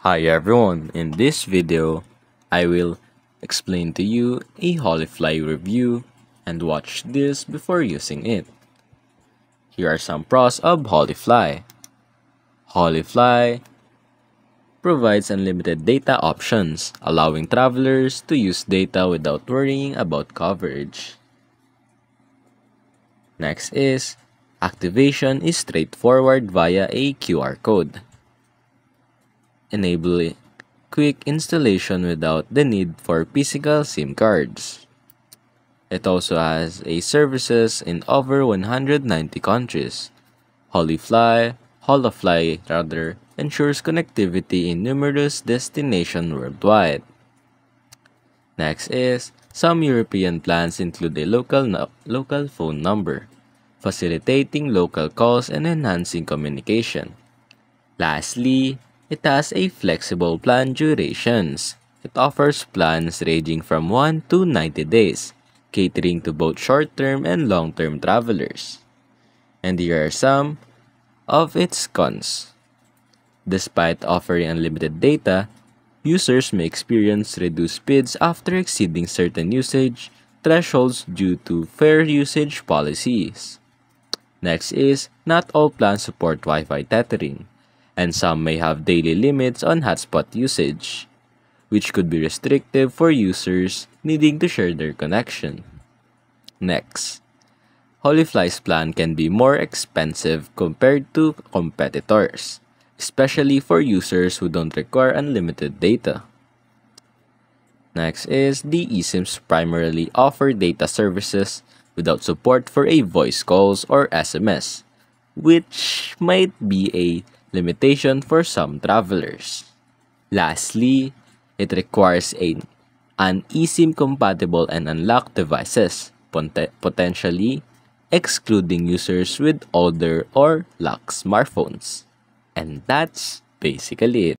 Hi everyone, in this video, I will explain to you a Holifly review and watch this before using it. Here are some pros of Holifly. Holifly provides unlimited data options, allowing travelers to use data without worrying about coverage. Next is, activation is straightforward via a QR code, enabling quick installation without the need for physical SIM cards. It also has services in over 190 countries. Holofly ensures connectivity in numerous destinations worldwide. Next is, some European plans include a local phone number, facilitating local calls and enhancing communication. Lastly, it has a flexible plan durations. It offers plans ranging from 1 to 90 days, catering to both short-term and long-term travelers. And here are some of its cons. Despite offering unlimited data, users may experience reduced speeds after exceeding certain usage thresholds due to fair usage policies. Next is, not all plans support Wi-Fi tethering, and some may have daily limits on hotspot usage, which could be restrictive for users needing to share their connection. Next, Holifly's plan can be more expensive compared to competitors, especially for users who don't require unlimited data. Next is, the eSIMs primarily offer data services without support for voice calls or SMS, which might be a limitation for some travelers. Lastly, it requires an eSIM compatible and unlocked devices, potentially excluding users with older or locked smartphones. And that's basically it.